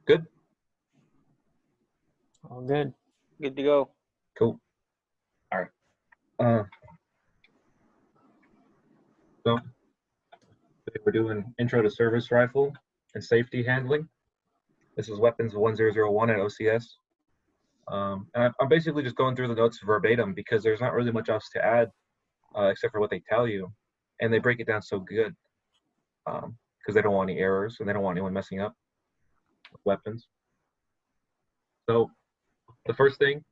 Good? All good. Good to go. Cool. All right. Uh, so today we're doing intro to service rifle and safety handling. This is weapons 1001 at OCS. And I'm basically just going through the notes verbatim because there's not really much else to add except for what they tell you. And they break it down so good because they don't want any errors and they don't want anyone messing up with weapons. So the first thing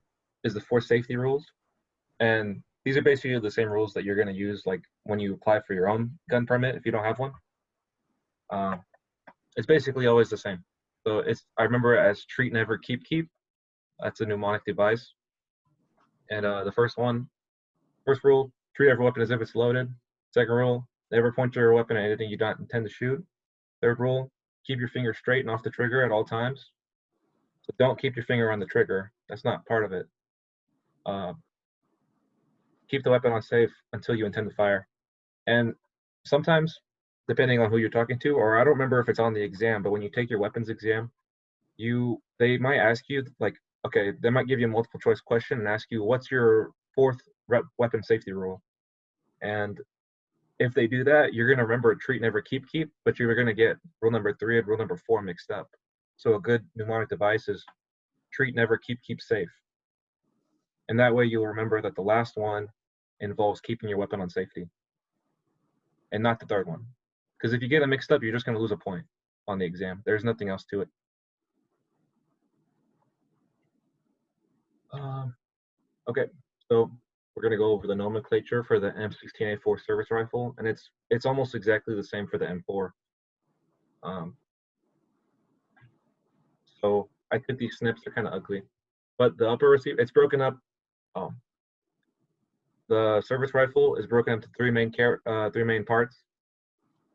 is the 4 safety rules. And these are basically the same rules that you're going to use like when you apply for your own gun permit if you don't have one. It's basically always the same. So I remember it as treat, never, keep. That's a mnemonic device. And the first rule, treat every weapon as if it's loaded. Second rule, never point your weapon at anything you don't intend to shoot. Third rule, keep your finger straight and off the trigger at all times. So don't keep your finger on the trigger. That's not part of it. Keep the weapon on safe until you intend to fire. And sometimes, depending on who you're talking to, or I don't remember if it's on the exam, but when you take your weapons exam, they might ask you, like, okay, they might give you a multiple choice question and ask you, what's your 4th weapon safety rule? And if they do that, you're going to remember treat, never, keep, but you're going to get rule number 3 and rule number 4 mixed up. So a good mnemonic device is treat, never, keep safe. And that way you'll remember that the last one involves keeping your weapon on safety and not the third one. Because if you get them mixed up, you're just going to lose a point on the exam. There's nothing else to it. Okay, so we're going to go over the nomenclature for the M16A4 service rifle, and it's almost exactly the same for the M4. So I think these snips are kind of ugly, but the upper receiver, it's broken up. The service rifle is broken into three main parts: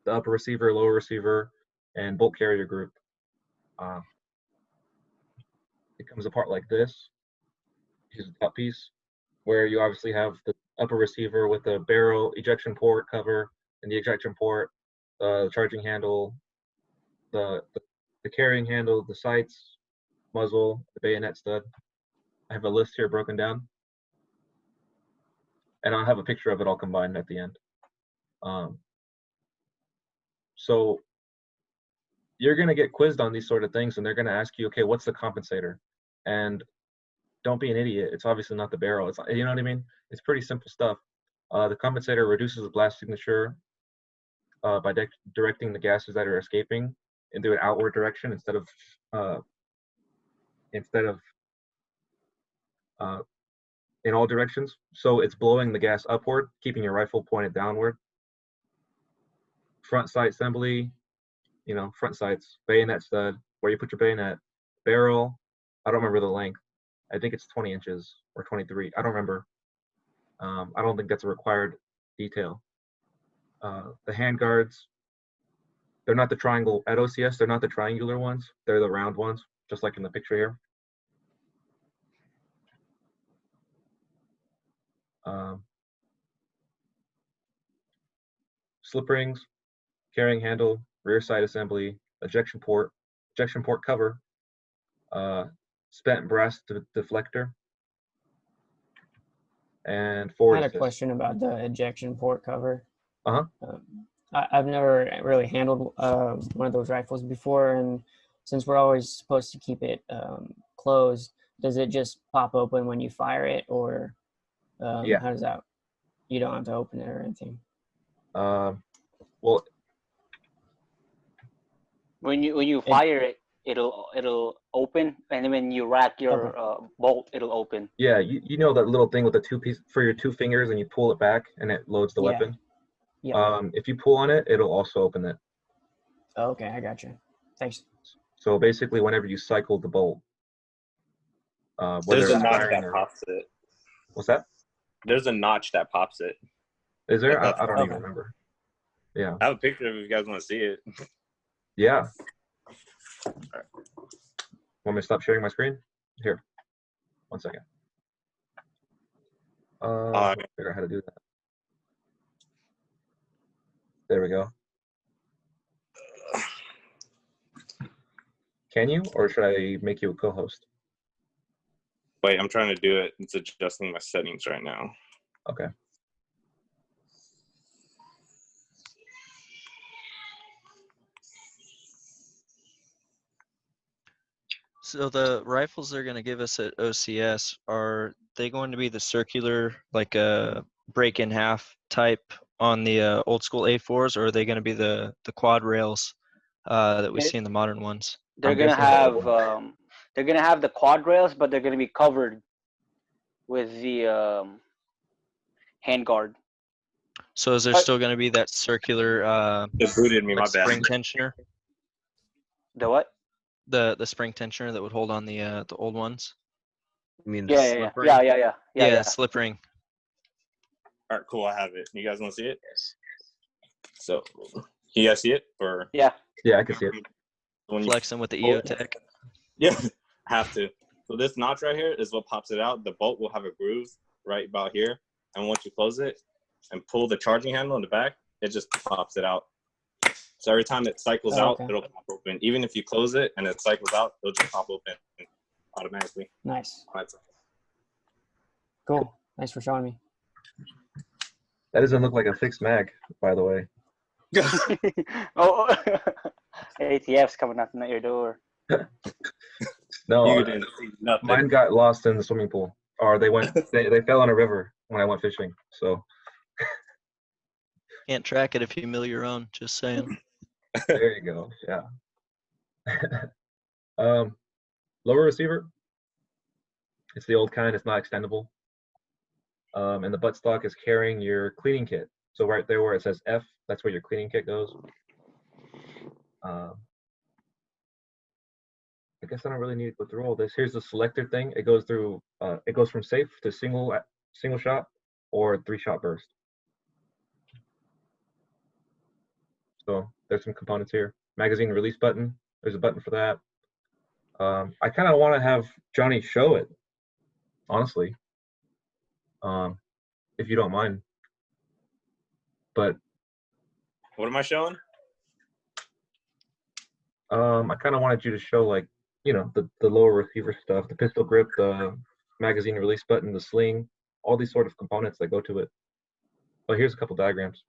the upper receiver, lower receiver, and bolt carrier group. It comes apart like this. Here's the top piece, where you obviously have the upper receiver with the barrel, ejection port cover, and the ejection port, the charging handle, the carrying handle, the sights, muzzle, the bayonet stud. I have a list here broken down, and I'll have a picture of it all combined at the end. So you're going to get quizzed on these sort of things, and they're going to ask you, okay, what's the compensator? And don't be an idiot. It's obviously not the barrel. It's, you know what I mean? It's pretty simple stuff. The compensator reduces the blast signature by directing the gases that are escaping into an outward direction instead of in all directions. So it's blowing the gas upward, keeping your rifle pointed downward. Front sight assembly, front sights, bayonet stud, where you put your bayonet, barrel, I don't remember the length. I think it's 20 inches or 23. I don't remember. I don't think that's a required detail. The hand guards, they're not the triangle at OCS. They're not the triangular ones. They're the round ones, just like in the picture here. Slip rings, carrying handle, rear side assembly, ejection port cover, spent brass deflector, and forward I had assist. a question about the ejection port cover. Uh-huh. I've never really handled one of those rifles before, and since we're always supposed to keep it closed, does it just pop open when you fire it, or Yeah. how does that? You don't have to open it or anything. Well, when you fire it, it'll open, and then when you rack your bolt, it'll open. Yeah, you know that little thing with the 2 pieces for your 2 fingers, and you pull it back, and it loads the weapon. Yeah. If you pull on it, it'll also open it. Okay, I got you. Thanks. So basically, whenever you cycle the bolt, there's a notch that pops it. What's that? There's a notch that pops it. Is there? I don't even remember. Yeah. I have a picture if you guys want to see it. Yeah. All right. Want me to stop sharing my screen? Here. 1 second. Figure out how to do that. There we go. Can you, or should I make you a co-host? Wait, I'm trying to do it. It's adjusting my settings right now. Okay. So the rifles they're going to give us at OCS, are they going to be the circular, like a break in half type on the old school A4s, or are they going to be the quad rails that we It- see in the modern ones? They're I'm gonna guessing have the quad rails, but they're gonna be covered with the handguard. So is there Uh, still going to be that circular It booted me, like my bad. spring tensioner? The what? The spring tensioner that would hold on the old ones? You mean the Yeah, slip ring? yeah. Slip ring. All right, cool. I have it. You guys want to see it? So, you guys see it? Or Yeah. Yeah, I can see it. when you Flexing with the Oh. EOTech. Yeah, have to. So this notch right here is what pops it out. The bolt will have a groove right about here. And once you close it and pull the charging handle in the back, it just pops it out. So every time it cycles Oh, out, okay. it'll pop open. Even if you close it and it cycles out, it'll just pop open automatically. Nice. That's Cool. Thanks for showing me. That doesn't look like a fixed mag, by the way. Oh, ATF's coming up at your door. No, you didn't see nothing. mine got lost in the swimming pool, or they fell in a river when I went fishing. So Can't track it if you mill your own, just saying. there you go. Yeah. Lower receiver. It's the old kind. It's not extendable. And the buttstock is carrying your cleaning kit. So right there where it says F, that's where your cleaning kit goes. I guess I don't really need to go through all this. Here's the selector thing. It goes through. It goes from safe to single shot or 3-shot burst. So there's some components here. Magazine release button. There's a button for that. I kind of want to have Johnny show it, honestly, if you don't mind. But What am I showing? I kind of wanted you to show, like, you know, the lower receiver stuff, the pistol grip, the magazine release button, the sling, all these sort of components that go to it. But here's a couple diagrams.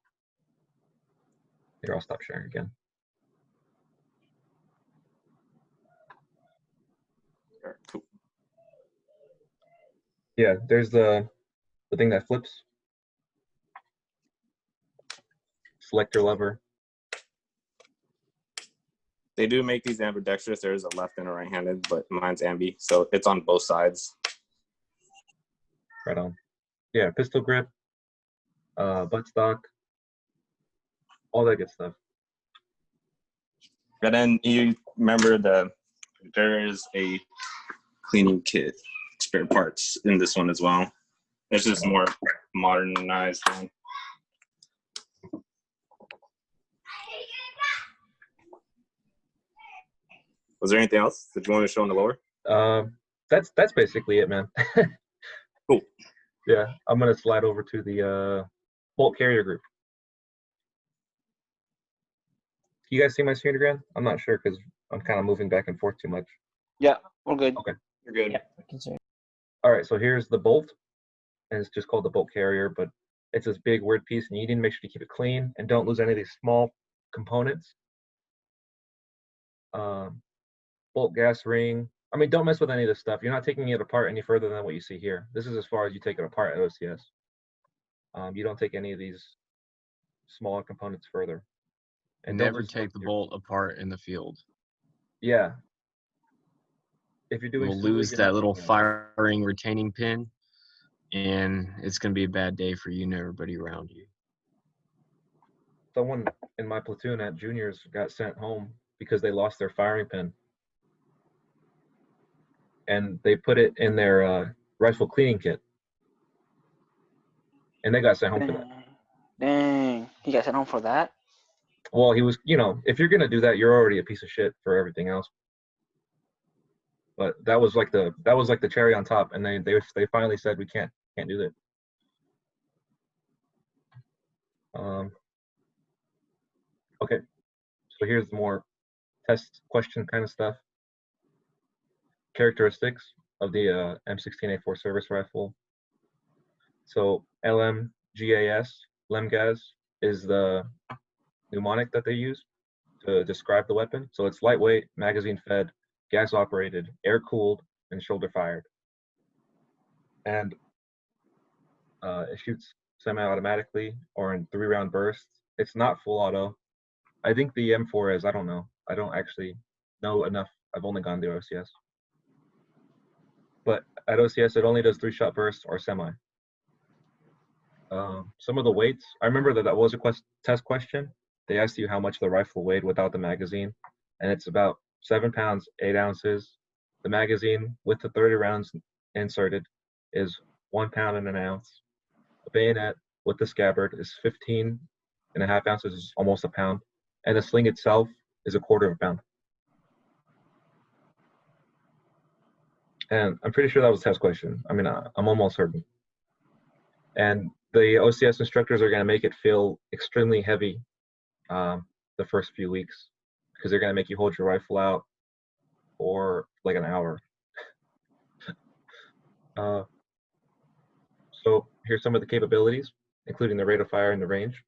Here, I'll stop sharing again. All right, cool. Yeah, there's the thing that flips. Selector lever. They do make these ambidextrous. There's a left and a right-handed, but mine's ambi, so it's on both sides. Right on. Yeah, pistol grip, buttstock, all that good stuff. And then you remember there is a cleaning kit, spare parts in this one as well. It's just more modernized one. Was there anything else that you want to show on the lower? That's basically it, man. Cool. Yeah, I'm gonna slide over to the bolt carrier group. You guys see my screen again? I'm not sure because I'm kind of moving back and forth too much. Yeah, we're good. Okay. You're good. Yeah, I can see it. All right, so here's the bolt, and it's just called the bolt carrier, but it's this big weird piece, and you need to make sure to keep it clean and don't lose any of these small components. Bolt gas ring. I mean, don't mess with any of this stuff. You're not taking it apart any further than what you see here. This is as far as you take it apart at OCS. You don't take any of these smaller components further. And don't Never lose take the your- bolt apart in the field. Yeah. If you're doing We'll SUI, lose you're that not little taking it. firing retaining pin, and it's going to be a bad day for you and everybody around you. Someone in my platoon at juniors got sent home because they lost their firing pin. And they put it in their rifle cleaning kit. And they got sent home for that. Dang, you guys sent home for that? Well, he was, you know, if you're gonna do that, you're already a piece of shit for everything else. But that was like the cherry on top, and they finally said we can't do that. Okay, so here's more test question kind of stuff. characteristics of the M16A4 service rifle. So LMGAS, LEMGAS, is the mnemonic that they use to describe the weapon. So it's lightweight, magazine fed, gas operated, air cooled, and shoulder fired. And it shoots semi-automatically or in 3-round bursts. It's not full auto. I think the M4 is. I don't know. I don't actually know enough. I've only gone to OCS. But at OCS, it only does 3-shot bursts or semi. Some of the weights, I remember that was a test question. They asked you how much the rifle weighed without the magazine, and it's about 7 pounds, 8 ounces. The magazine with the 30 rounds inserted is 1 pound and an ounce. The bayonet with the scabbard is 15.5 ounces, is almost a pound, and the sling itself is a quarter of a pound. And I'm pretty sure that was a test question. I mean, I'm almost certain. And the OCS instructors are going to make it feel extremely heavy the first few weeks, because they're going to make you hold your rifle out for like an hour. So here's some of the capabilities, including the rate of fire and the range.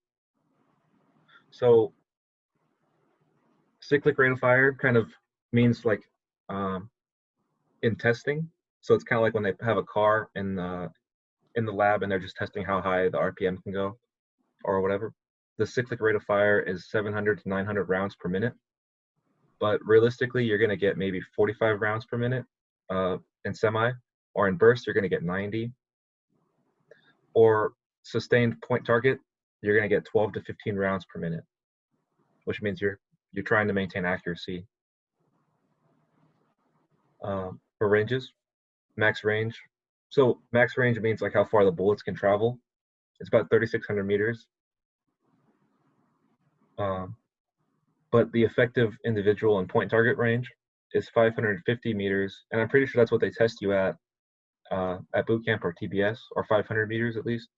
So cyclic rate of fire kind of means like in testing. So it's kind of like when they have a car in the lab and they're just testing how high the RPM can go or whatever. The cyclic rate of fire is 700 to 900 rounds per minute. But realistically, you're going to get maybe 45 rounds per minute in semi, or in burst, you're going to get 90. Or sustained point target, you're going to get 12 to 15 rounds per minute, which means you're trying to maintain accuracy. For ranges, max range. So max range means like how far the bullets can travel. It's about 3,600 meters. But the effective individual and point target range is 550 meters, and I'm pretty sure that's what they test you at boot camp or TBS, or 500 meters at least.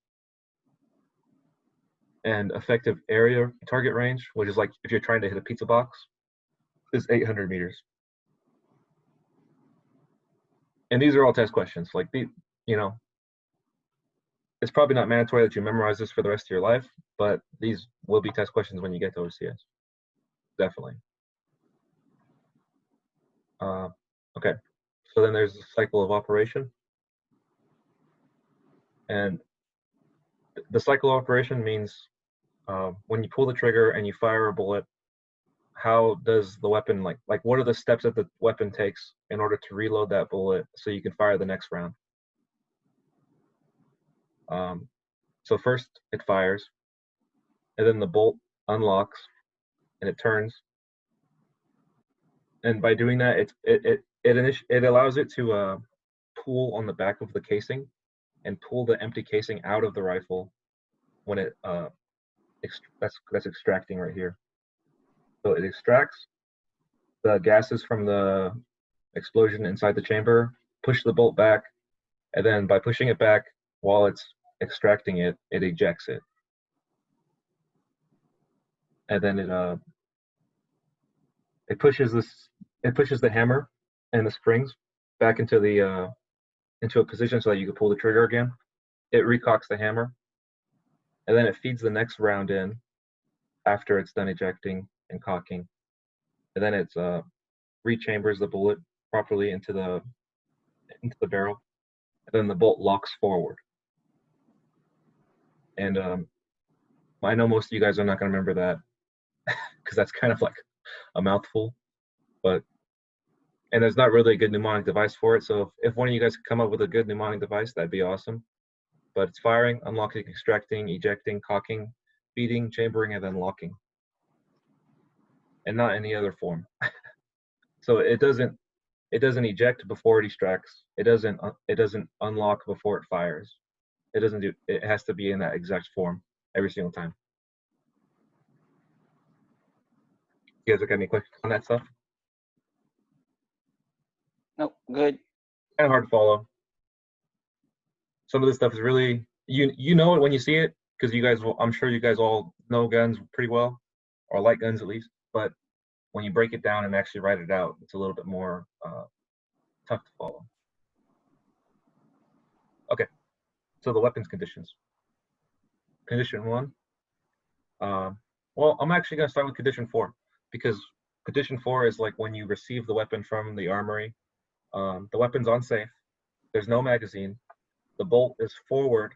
And effective area target range, which is like if you're trying to hit a pizza box, is 800 meters. And these are all test questions. Like it's probably not mandatory that you memorize this for the rest of your life, but these will be test questions when you get to OCS. Definitely. Okay, so then there's the cycle of operation. And the cycle of operation means when you pull the trigger and you fire a bullet, how does the weapon, like what are the steps that the weapon takes in order to reload that bullet so you can fire the next round? So first it fires, and then the bolt unlocks and it turns. And by doing that, it allows it to pull on the back of the casing and pull the empty casing out of the rifle when it that's extracting right here. So it extracts the gases from the explosion inside the chamber, push the bolt back, and then by pushing it back while it's extracting it, it ejects it. And then it pushes the hammer and the springs back into a position so that you can pull the trigger again. It recocks the hammer, and then it feeds the next round in after it's done ejecting and cocking, and then it's rechambers the bullet properly into the barrel, and then the bolt locks forward. And I know most of you guys are not going to remember that because that's kind of like a mouthful, and there's not really a good mnemonic device for it. So if one of you guys could come up with a good mnemonic device, that'd be awesome. But it's firing, unlocking, extracting, ejecting, cocking, feeding, chambering, and then locking, and not any other form. So it doesn't eject before it extracts. It doesn't unlock before it fires. It has to be in that exact form every single time. You guys got any questions on that stuff? No, good. Kind of hard to follow. Some of this stuff is really, you know it when you see it, because I'm sure you guys all know guns pretty well, or like guns at least, but when you break it down and actually write it out, it's a little bit more tough to follow. Okay, so the weapons conditions. Condition 1. Well, I'm actually going to start with condition 4 because condition 4 is like when you receive the weapon from the armory. The weapon's unsafe. There's no magazine. The bolt is forward.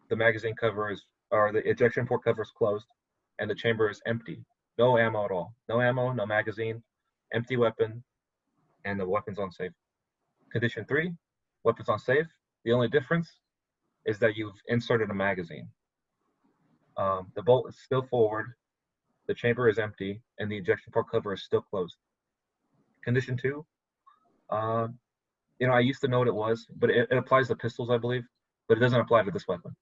The magazine cover is, or the ejection port cover is closed, and the chamber is empty. No ammo at all. No ammo, no magazine, empty weapon, and the weapon's unsafe. Condition 3, weapon's unsafe. The only difference is that you've inserted a magazine. The bolt is still forward, the chamber is empty, and the ejection port cover is still closed. Condition 2, I used to know what it was, but it applies to pistols, I believe, but it doesn't apply to this weapon.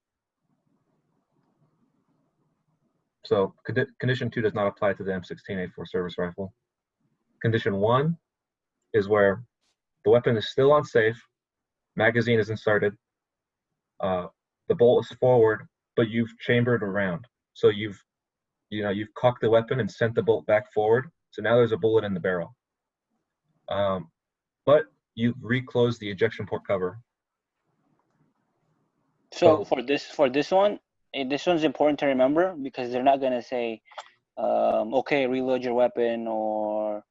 So condition 2 does not apply to the M16A4 service rifle. Condition 1 is where the weapon is still unsafe, magazine is inserted, the bolt is forward, but you've chambered around. So you've cocked the weapon and sent the bolt back forward. So now there's a bullet in the barrel. But you've reclosed the ejection port cover. So for this one, this one's important to remember because they're not gonna say, okay, reload your weapon or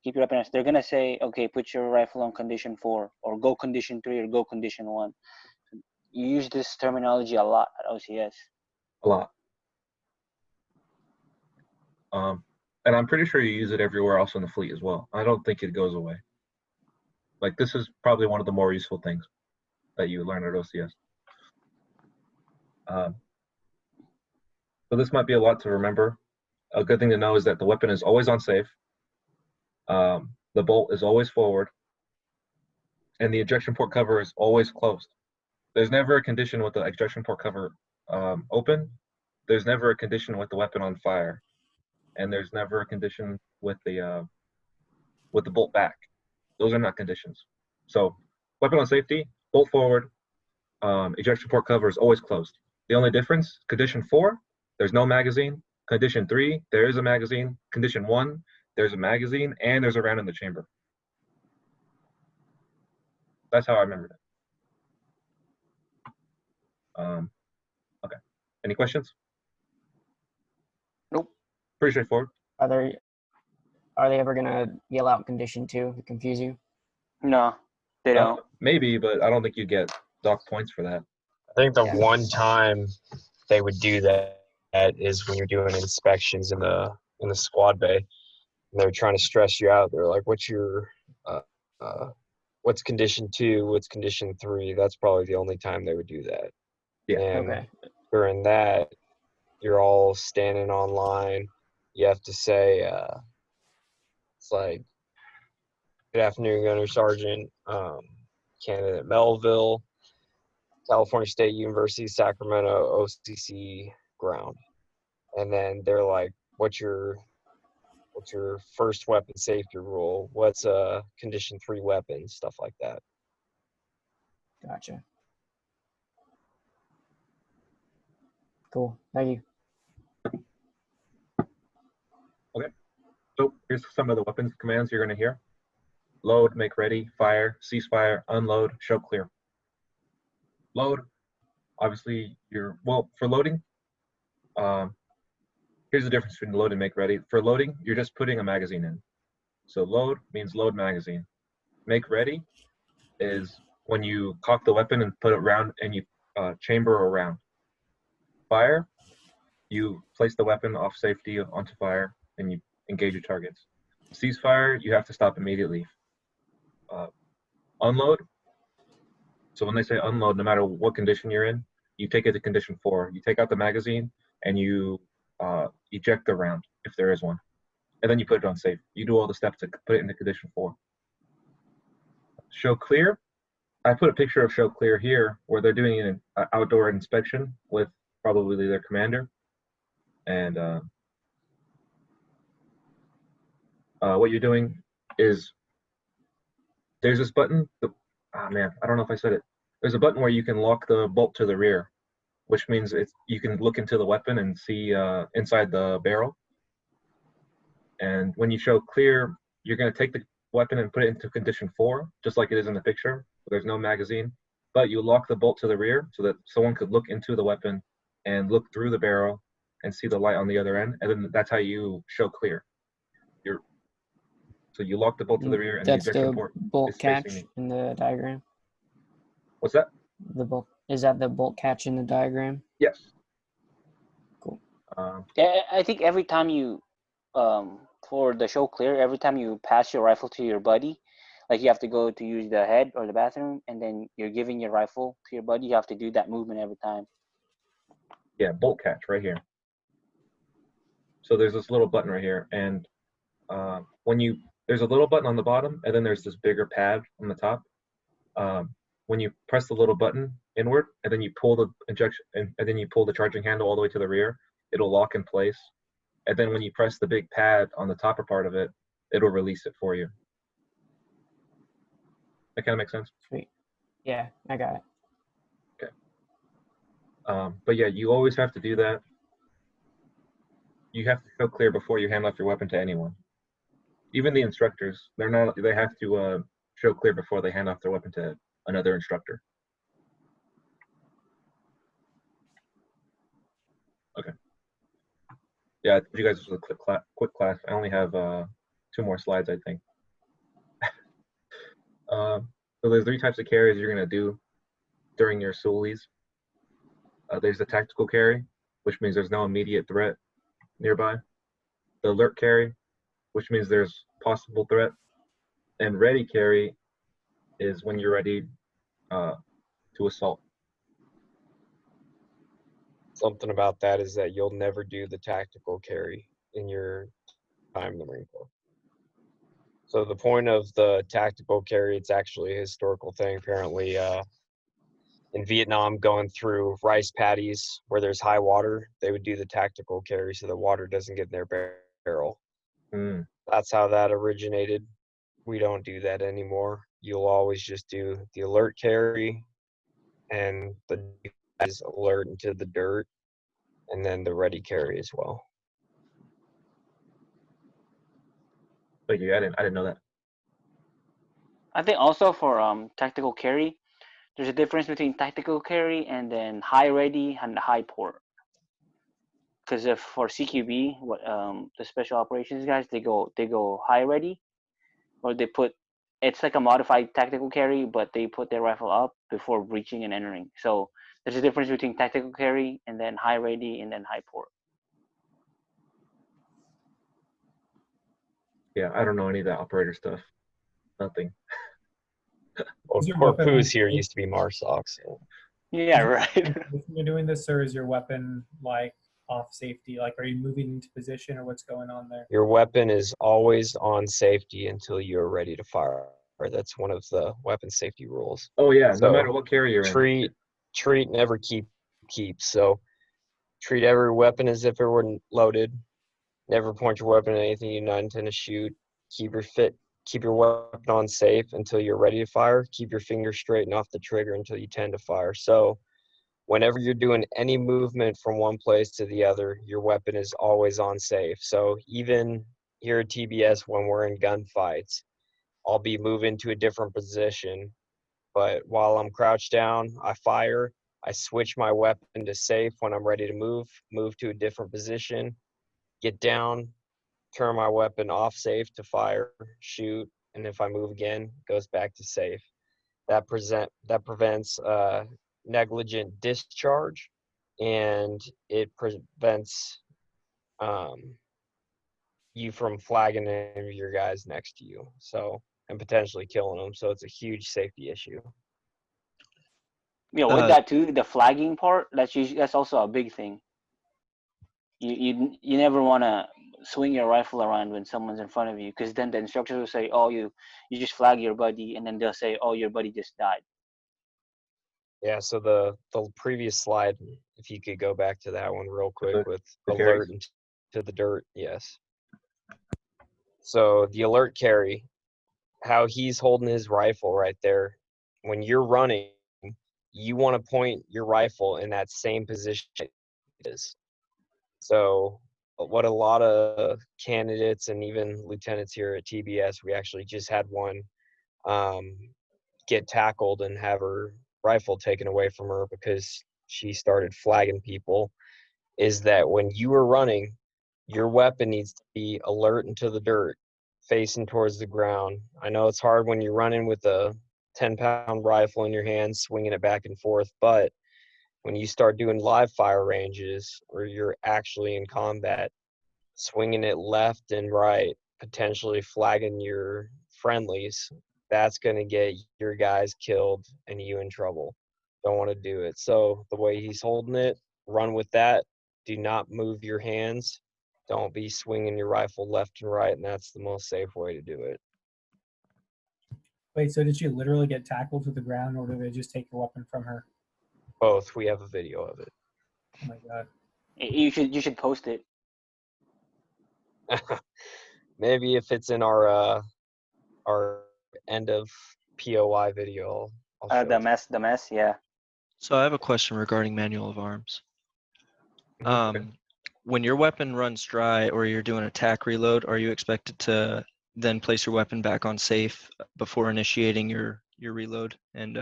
keep your weapon. They're gonna say, okay, put your rifle on condition 4 or go condition 3 or go condition 1. You use this terminology a lot at OCS. A lot. And I'm pretty sure you use it everywhere else in the fleet as well. I don't think it goes away. Like, this is probably one of the more useful things that you learn at OCS. So this might be a lot to remember. A good thing to know is that the weapon is always unsafe. The bolt is always forward. And the ejection port cover is always closed. There's never a condition with the ejection port cover open. There's never a condition with the weapon on fire. And there's never a condition with the bolt back. Those are not conditions. So weapon on safety, bolt forward, ejection port cover is always closed. The only difference, condition 4, there's no magazine. Condition 3, there is a magazine. Condition 1, there's a magazine and there's a round in the chamber. That's how I remembered it. Okay. Any questions? Nope. Pretty straightforward. Are they ever gonna yell out condition 2 to confuse you? No, they don't. Maybe, but I don't think you get dock points for that. I think the Yeah. one time they would do that is when you're doing inspections in the squad bay, and they're trying to stress you out. They're like, "What's your what's condition 2? What's condition 3?" That's probably the only time they would do that. Yeah. And Okay. during that, you're all standing on line. You have to say, it's like, "Good afternoon, Gunner Sergeant, candidate Melville, California State University, Sacramento, OCC ground." And then they're like, what's your first weapon safety rule? What's a condition 3 weapon? Stuff like that. Gotcha. Cool. Thank you. So here's some of the weapons commands you're going to hear. Load, make ready, fire, ceasefire, unload, show clear. Load, obviously for loading, here's the difference between load and make ready. For loading, you're just putting a magazine in. So load means load magazine. Make ready is when you cock the weapon and put it round and you chamber around. Fire, you place the weapon off safety onto fire and you engage your targets. Ceasefire, you have to stop immediately. Unload, so when they say unload, no matter what condition you're in, you take it to condition 4. You take out the magazine and you eject the round, if there is one. And then you put it on safe. You do all the steps to put it into condition 4. Show clear, I put a picture of show clear here where they're doing an outdoor inspection with probably their commander. And what you're doing is there's this button. I don't know if I said it. There's a button where you can lock the bolt to the rear, which means you can look into the weapon and see inside the barrel. And when you show clear, you're going to take weapon and put it into condition 4, just like it is in the picture. There's no magazine, but you lock the bolt to the rear so that someone could look into the weapon and look through the barrel and see the light on the other end, and then that's how you show clear. So you lock the bolt to the rear, and That's the ejection the port bolt is facing catch you. in the diagram. What's that? The bolt, is that the bolt catch in the diagram? Yes. Cool. Yeah, I think every time you, for the show clear, every time you pass your rifle to your buddy, like you have to go to use the head or the bathroom, and then you're giving your rifle to your buddy, you have to do that movement every time. Yeah, bolt catch right here. So there's this little button right here, and there's a little button on the bottom, and then there's this bigger pad on the top. When you press the little button inward, and then you pull the injection, and then you pull the charging handle all the way to the rear, it'll lock in place. And then when you press the big pad on the topper part of it, it'll release it for you. That kind of makes sense. Sweet. Yeah, I got it. But yeah, you always have to do that. You have to show clear before you hand off your weapon to anyone. Even the instructors, they have to show clear before they hand off their weapon to another instructor. Okay. Yeah, you guys, this was a quick class. I only have 2 more slides, I think. So there's 3 types of carries you're gonna do during your SULEs. There's the tactical carry, which means there's no immediate threat nearby. The alert carry, which means there's possible threat. And ready carry is when you're ready to assault. Something about that is that you'll never do the tactical carry in your time in the Marine Corps. So the point of the tactical carry, it's actually a historical thing. Apparently, in Vietnam, going through rice paddies where there's high water, they would do the tactical carry so the water doesn't get in their barrel. That's how that originated. We don't do that anymore. You'll always just do the alert carry and the guys alert into the dirt, and then the ready carry as well. Thank you. I didn't know that. I think also for tactical carry, there's a difference between tactical carry and then high ready and high port. Because if for CQB, what the special operations guys, they go high ready, or they put, it's like a modified tactical carry, but they put their rifle up before breaching and entering. So there's a difference between tactical carry and then high ready and then high port. Yeah, I don't know any of that operator stuff. Nothing. Well, Corpus here used to be MARSOC. So. Yeah, right. If you're doing this, or is your weapon like off safety? Like, are you moving into position, or what's going on there? Your weapon is always on safety until you're ready to fire. That's one of the weapon safety rules. Oh yeah, So no matter what carry you're in. Treat, never keep. So treat every weapon as if it were loaded. Never point your weapon at anything you not intend to shoot. Keep your weapon on safe until you're ready to fire. Keep your fingers straight and off the trigger until you tend to fire. So whenever you're doing any movement from one place to the other, your weapon is always on safe. So even here at TBS, when we're in gunfights, I'll be moving to a different position. But while I'm crouched down, I fire. I switch my weapon to safe when I'm ready to move to a different position, get down, turn my weapon off safe to fire, shoot, and if I move again, it goes back to safe. That prevents negligent discharge, and it prevents you from flagging any of your guys next to you, so, and potentially killing them. So it's a huge safety issue. Yeah, with that too, the flagging part, that's also a big thing. You never want to swing your rifle around when someone's in front of you, because then the instructors will say, oh, you just flag your buddy, and then they'll say, oh, your buddy just died. Yeah, so the previous slide, if you could go back to that one real quick with alert to the dirt. Yes. So the alert carry, how he's holding his rifle right there, when you're running, you want to point your rifle in that same position it is. So what a lot of candidates and even lieutenants here at TBS, we actually just had one get tackled and have her rifle taken away from her because she started flagging people, is that when you are running, your weapon needs to be alert into the dirt, facing towards the ground. I know it's hard when you're running with a 10-pound rifle in your hand, swinging it back and forth, but when you start doing live fire ranges where you're actually in combat, swinging it left and right, potentially flagging your friendlies, that's going to get your guys killed and you in trouble. Don't want to do it. So the way he's holding it, run with that. Do not move your hands. Don't be swinging your rifle left and right, and that's the most safe way to do it. Wait, so did she literally get tackled to the ground, or did they just take the weapon from her? Both. We have a video of it. Oh my god. You should post it. Maybe if it's in our end of POI video, I'll show The it. mess, yeah. So I have a question regarding manual of arms. Mhm. When your weapon runs dry or you're doing a tack reload, are you expected to then place your weapon back on safe before initiating your reload and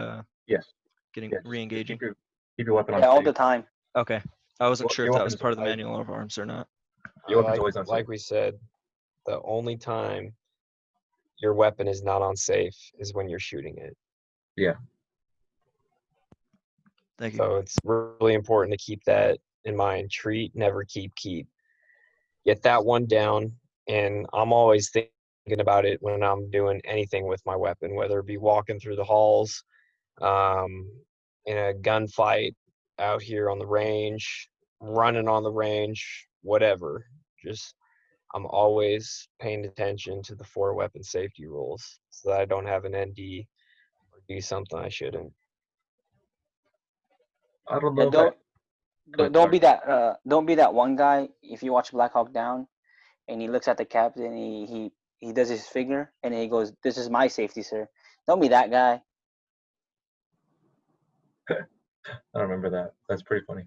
Yes. getting Yes. Just re-engaging? keep your weapon on Yeah, all safe. the time. Okay. I wasn't Well, sure your if that was weapon's part of the always- manual of arms or not. Your weapon's always on Like safe. we said, the only time your weapon is not on safe is when you're shooting it. Thank you. So it's really important to keep that in mind. Treat, never keep. Get that one down. And I'm always thinking about it when I'm doing anything with my weapon, whether it be walking through the halls, in a gunfight out here on the range, running on the range, whatever. Just I'm always paying attention to the 4 weapon safety rules so that I don't have an ND or do something I shouldn't. I don't Yeah, know. If I, Go don't ahead, don't be that one guy. If you watch Black Hawk Down, and he looks at the captain, he does his finger, and he goes, "This is my safety, sir." Don't be that guy. I don't remember that. That's pretty funny.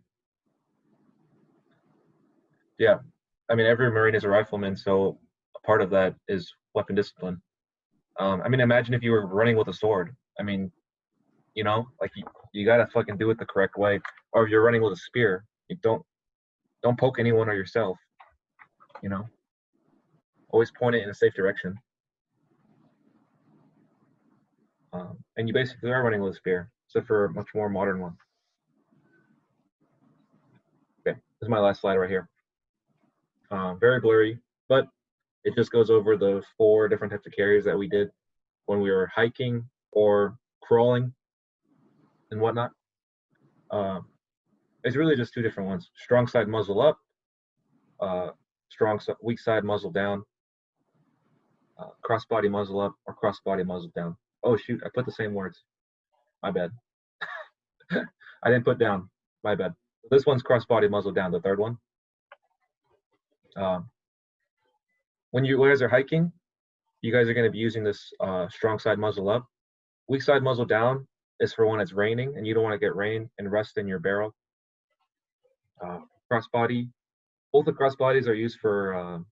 Yeah. I mean, every Marine is a rifleman, so a part of that is weapon discipline. I mean, imagine if you were running with a sword. I mean, like you gotta fucking do it the correct way. Or if you're running with a spear, you don't poke anyone or yourself. You know, always point it in a safe direction. And you basically are running with a spear, except for a much more modern one. Okay, this is my last slide right here. Very blurry, but it just goes over the 4 different types of carries that we did when we were hiking or crawling and whatnot. It's really just 2 different ones: strong side muzzle up, weak side muzzle down, crossbody muzzle up, or crossbody muzzle down. Oh shoot, I put the same words. My bad. I didn't put down. My bad. This one's crossbody muzzle down, the 3rd one. When you guys are hiking, you guys are going to be using this strong side muzzle up. Weak side muzzle down is for when it's raining and you don't want to get rain and rust in your barrel. Crossbody, both the crossbodies are used for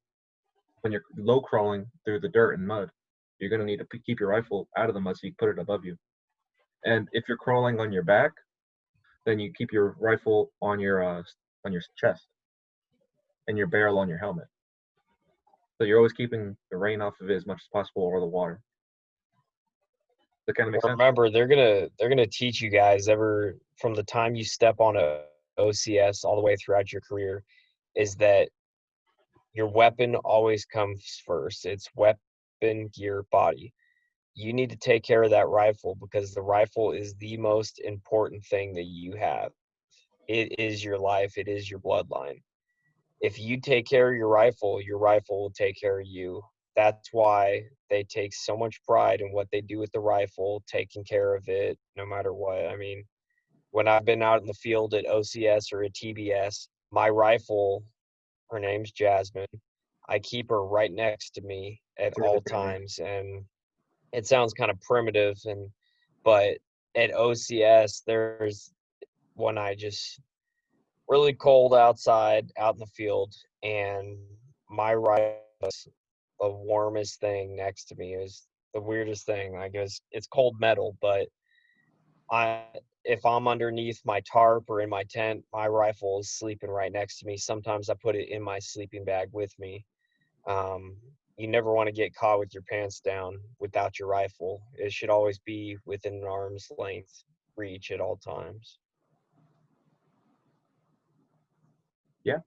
when you're low crawling through the dirt and mud. You're going to need to keep your rifle out of the mud so you can put it above you. And if you're crawling on your back, then you keep your rifle on your chest and your barrel on your helmet. So you're always keeping the rain off of it as much as possible, or the water. That kind of makes sense. Remember, they're gonna teach you guys from the time you step on a OCS all the way throughout your career, is that your weapon always comes first. It's weapon, gear, body. You need to take care of that rifle because the rifle is the most important thing that you have. It is your life. It is your bloodline. If you take care of your rifle will take care of you. That's why they take so much pride in what they do with the rifle, taking care of it no matter what. I mean, when I've been out in the field at OCS or at TBS, my rifle, her name's Jasmine, I keep her right next to me at It's a really all great name. times. And it sounds kind of primitive, but at OCS, there's one really cold outside, out in the field, and my rifle was the warmest thing next to me. It was the weirdest thing. I guess it's cold metal, but if I'm underneath my tarp or in my tent, my rifle is sleeping right next to me. Sometimes I put it in my sleeping bag with me. You never want to get caught with your pants down without your rifle. It should always be within an arm's length reach at all times. Yeah.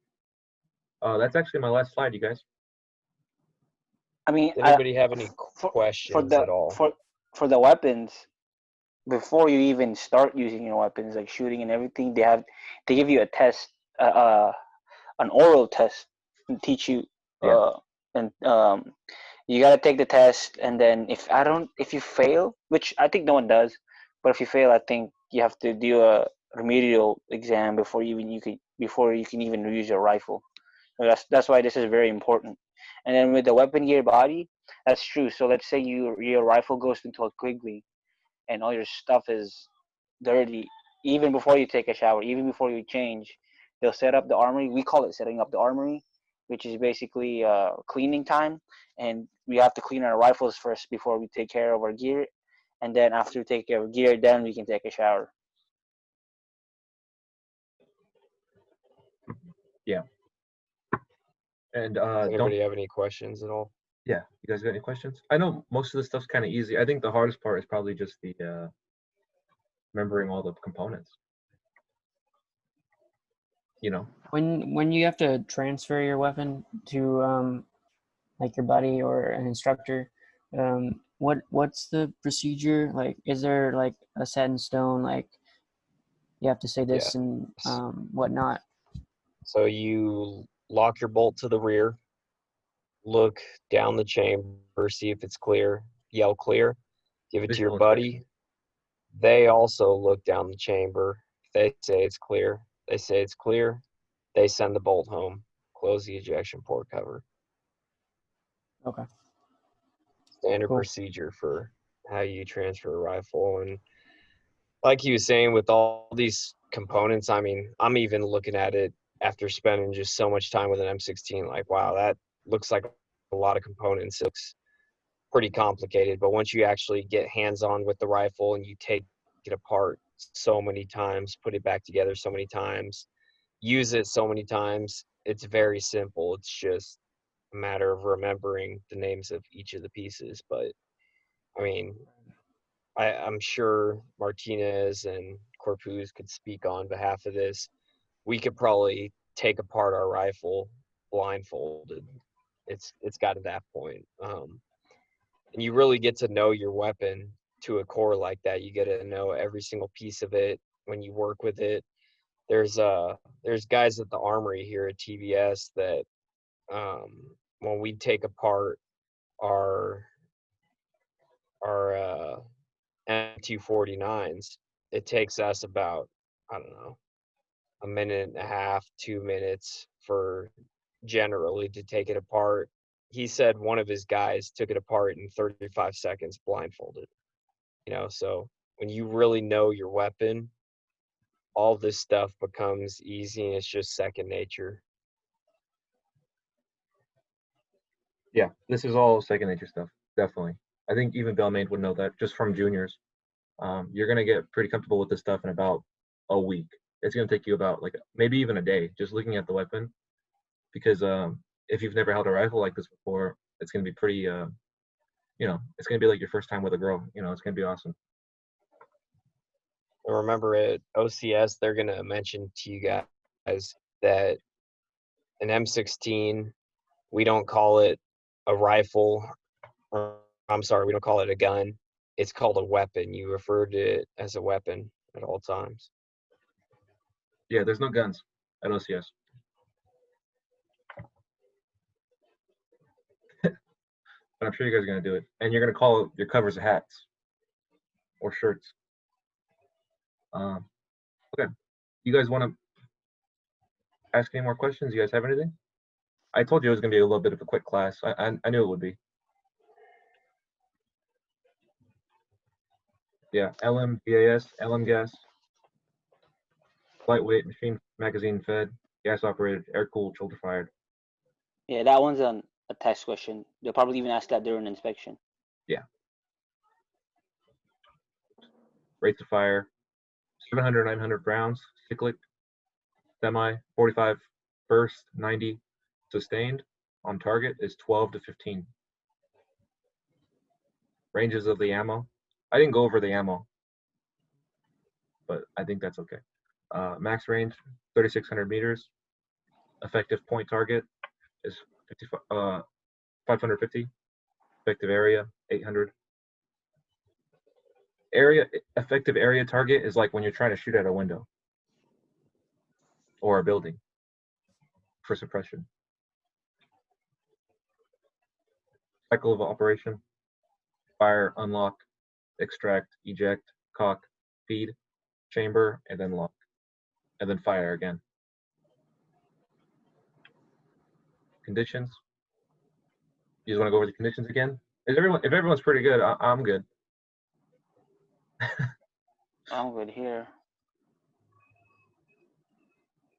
That's actually my last slide, you guys. I mean, Does anybody have any for questions the at all? for the weapons, before you even start using your weapons, like shooting and everything, they give you a test, an oral test, and teach you, Yeah. and you gotta take the test, and then if you fail, which I think no one does, but if you fail, I think you have to do a remedial exam before you can even use your rifle. So that's why this is very important. And then with the weapon gear body, that's true. So let's say your rifle goes into a quiggly, and all your stuff is dirty. Even before you take a shower, even before you change, they'll set up the armory. We call it setting up the armory, which is basically cleaning time. And we have to clean our rifles first before we take care of our gear. And then after we take care of gear, then we can take a shower. Yeah. And Does don't. anybody have any questions at all? Yeah. You guys got any questions? I know most of this stuff's kind of easy. I think the hardest part is probably just the remembering all the components. You know. When you have to transfer your weapon to like your buddy or an instructor, what's the procedure? Like, is there like a set in stone, like you have to say this and whatnot? So you lock your bolt to the rear, look down the chamber, see if it's clear, yell clear, give it to your Visual buddy. They also look down the chamber. If they say it's clear, they say it's clear, they send the bolt home, close the ejection port cover. Okay. Standard Cool. procedure for how you transfer a rifle. And like he was saying, with all these components, I mean, I'm even looking at it after spending just so much time with an M16, like, wow, that looks like a lot of components. It looks pretty complicated, but once you actually get hands-on with the rifle and you take it apart so many times, put it back together so many times, use it so many times, it's very simple. It's just a matter of remembering the names of each of the pieces. But I mean, I'm sure Martinez and Corpuz could speak on behalf of this. We could probably take apart our rifle blindfolded. It's got to that point. And you really get to know your weapon to a core like that. You get to know every single piece of it when you work with it. There's guys at the armory here at TBS that when we take apart our M249s, it takes us about, I don't know, a minute and a half, 2 minutes for generally to take it apart. He said one of his guys took it apart in 35 seconds blindfolded. So when you really know your weapon, all this stuff becomes easy and it's just second nature. Yeah, this is all second nature stuff. Definitely. I think even Belmain would know that just from juniors. You're gonna get pretty comfortable with this stuff in about a week. It's gonna take you about like maybe even a day just looking at the weapon, because if you've never held a rifle like this before, it's gonna be pretty. It's gonna be like your first time with a girl. It's gonna be awesome. And remember at OCS, they're gonna mention to you guys that an M16, we don't call it a rifle, or I'm sorry, we don't call it a gun. It's called a weapon. You refer to it as a weapon at all times. Yeah, there's no guns at OCS. But I'm sure you guys are gonna do it, and you're gonna call your covers hats or shirts. Okay, you guys want to ask any more questions? You guys have anything? I told you it was gonna be a little bit of a quick class. I knew it would be. Yeah, LM, GAS, LM gas. lightweight, machine magazine fed, gas operated, air cooled, shoulder fired. Yeah, that one's a test question. They'll probably even ask that during inspection. Rates of fire: 700, 900 rounds, cyclic, semi, 45 burst, 90 sustained. On target is 12 to 15. Ranges of the ammo. I didn't go over the ammo, but I think that's okay. Max range, 3,600 meters. Effective point target is 550. Effective area, 800. Effective area target is like when you're trying to shoot at a window or a building for suppression. Cycle of operation: fire, unlock, extract, eject, cock, feed, chamber, and then lock, and then fire again. Conditions. You just want to go over the conditions again? If everyone's pretty good, I'm good. I'm good here.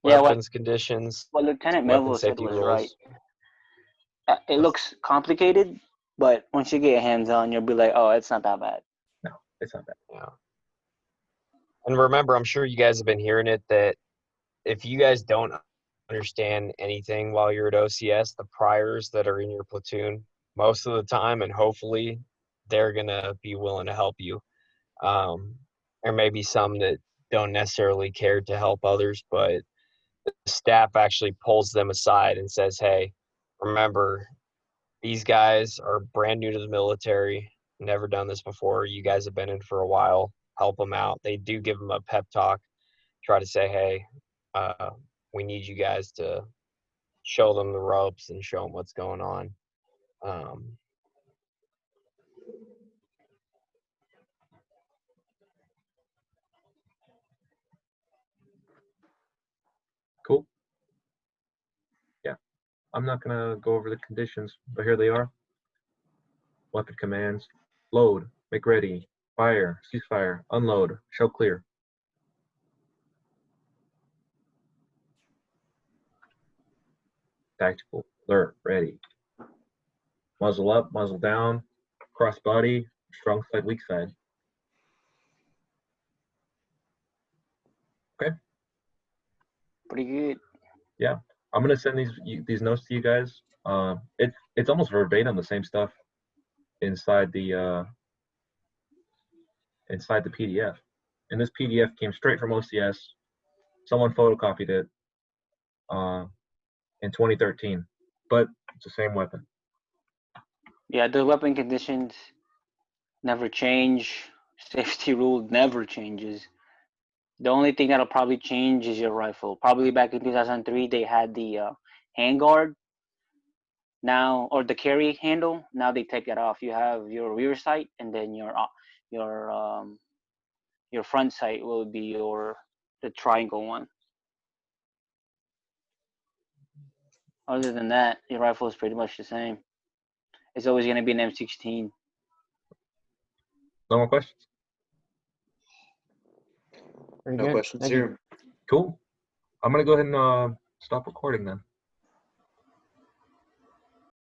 Yeah, Weapons conditions. what Lieutenant Weapon Melville said safety was rules. right. It looks complicated, but once you get your hands on, you'll be like, oh, it's not that bad. No, it's not bad. Yeah. And remember, I'm sure you guys have been hearing it, that if you guys don't understand anything while you're at OCS, the priors that are in your platoon, most of the time, and hopefully they're going to be willing to help you. There may be some that don't necessarily care to help others, but the staff actually pulls them aside and says, hey, remember, these guys are brand new to the military, never done this before. You guys have been in for a while. Help them out. They do give them a pep talk, try to say, hey, we need you guys to show them the ropes and show them what's going on. Cool. Yeah, I'm not gonna go over the conditions, but here they are. Weapon commands: load, make ready, fire, ceasefire, unload, show clear. Tactical, alert, ready. Muzzle up, muzzle down, cross body, strong side, weak side. Okay. Pretty good. Yeah, I'm gonna send these notes to you guys. It's almost verbatim the same stuff inside the PDF. And this PDF came straight from OCS. Someone photocopied it in 2013, but it's the same weapon. Yeah, the weapon conditions never change. Safety rule never changes. The only thing that'll probably change is your rifle. Probably back in 2003, they had the handguard now, or the carry handle. Now they take that off. You have your rear sight, and then your front sight will be the triangle one. Other than that, your rifle is pretty much the same. It's always going to be an M16. No more questions? Pretty No good. questions Thank you. here. Cool. I'm gonna go ahead and stop recording then.